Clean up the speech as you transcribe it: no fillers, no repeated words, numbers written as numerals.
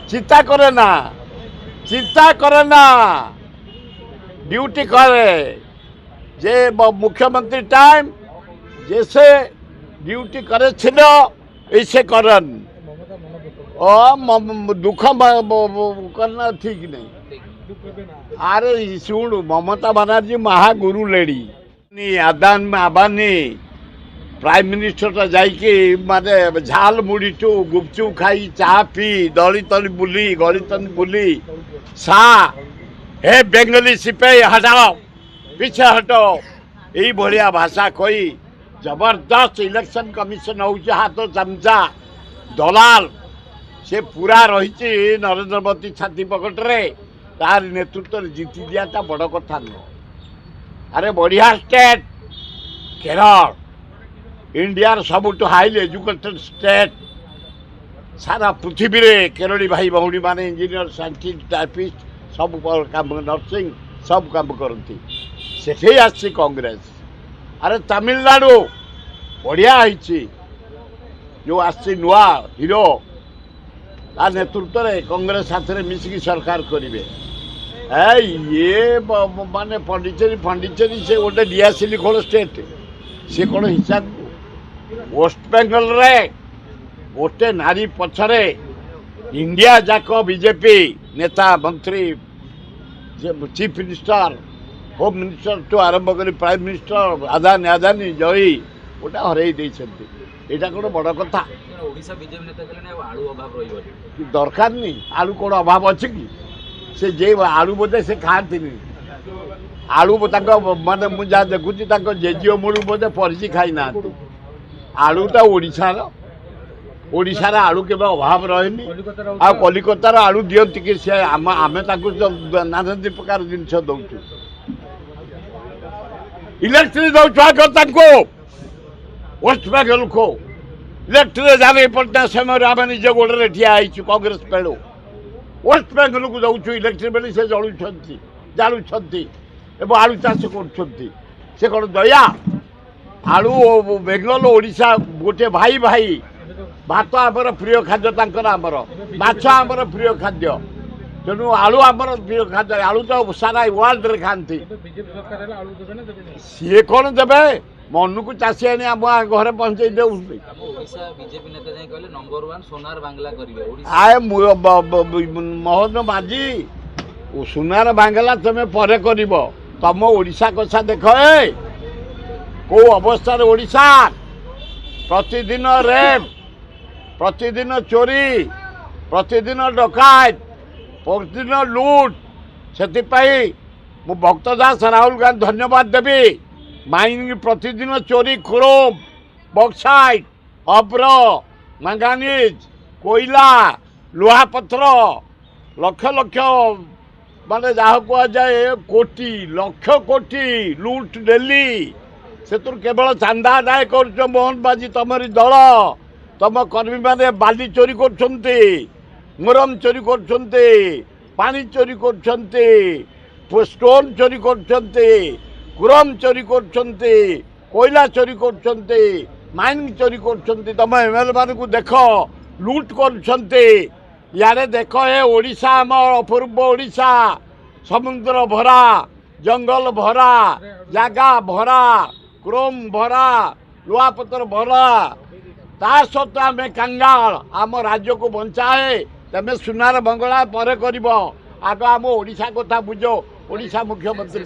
चिंता करे ना, चिंता करे ना, ड्यूटी करे। जे मुख्यमंत्री टाइम जैसे ड्यूटी करे छिलो ऐसे करन। दुख करना ठीक नहीं। अरे शुण, ममता बनर्जी महागुरु लेडी आदान आबानी प्राइम मिनिस्टर जाइए माने झाल मुड़ी टू गुपचुप खाई चाह पी दली तली बुली गली तली बुली सा हे बेंगली सिपाही हटाओ पीछे हटो यही भाया भाषा कही जबरदस्त इलेक्शन कमिशन हो हाथ चमचा दलाल से पूरा रही नरेंद्र मोदी छाती पकड़े तार नेतृत्व जीति दियाटा बड़ कथा नुह। अरे बढ़िया स्टेट केरल इंडियार सबुठ हाईली एजुकेटेड स्टेट सारा पृथ्वी रे केरली भाई भौणी माने इंजीनियर साइंटिस्ट टाइपिस्ट सब काम नर्सिंग सब काम करती से आसी कांग्रेस। अरे तमिलनाडु बढ़िया जो आसी नुआ हीरो ता नेतृत्व में कांग्रेस साथ में मिसिकी सरकार करेंगे। ये माने पंडिचेरी से गोटे डियासिली खोल स्टेट सी कौन हिसाब वेस्ट बेंगल रे गोटे नारी पछरे इंडिया जाक बीजेपी नेता मंत्री चीफ मिनिस्टर होम मिनिस्टर टू आरंभ कर प्राइम मिनिस्टर आदानी जयी गोटे हरई यहाँ कौन बड़ कथा दरकार नहीं आलू कौन अभाव अच्छी कि से जे आलू बोधे से खाती आलू माने मुझे देखुची जेजीओ मूल बोधे परिची खाई ना आलूटा ओडिशार आलू के अभाव रही आ कलिकतार आलू दिखती कि सी आम नाना प्रकार जिनस दौचु इलेक्ट्री दौचु आगे वेस्ट बेंगल को इलेक्ट्री जाने पड़ता समय आम निज गोड़े ठिया कांग्रेस पेड़ वेस्ट बेंगल को दौचु इलेक्ट्री बेले से जालुंट आलू चाष कर कौन दया आलू बेंगल ओडिशा गोटे भाई भाई भात आमर प्रिय खाद्य आमर माछ आमर प्रिय खाद्य तेणु आलू आमर प्रिय खाद्य आलू तो सारा वर्ल्ड रे खाती सी कौन देवे मन को चाषी आनी आम घर पहुंचे दे आए मोहन माझी सोनार बांगला तुम पर कर तुम ओडिशा कथा देख को अवस्था ओडिशा प्रतिदिन रेप प्रतिदिन चोरी प्रतिदिन डकायत प्रतिदिन लुट से मु भक्त दास राहुल गांधी धन्यवाद देवी माइनिंग प्रतिदिन चोरी क्रोम बक्साइट अब्र मैंगानीज कोयला लुहा पथर लक्ष लक्ष माने जहाँ कहुए कोटी लक्ष कोटी लुट डेली से केवल चांदा आदाय कर मोहन बाजी तमरी दल तुम कर्मी मैंने बाली चोरी कर मुरम चोरी कर पानी चोरी कर स्टोन चोरी कर क्रोम चोरी कर कोयला चोरी कर माइनिंग चोरी कर तुम एमएलए मान को देख लुट कर देख ए ओडिशा आमर अपूर्व ओडिशा समुद्र भरा जंगल भरा जगह भरा क्रोम भरा लुहापतर भरा ता सत्वे आम कंगाल आम राज्य को बंचाए तमें सुनार बंगला पर कर आग आम ओडिशा कथा बुझ ओडिशा मुख्यमंत्री।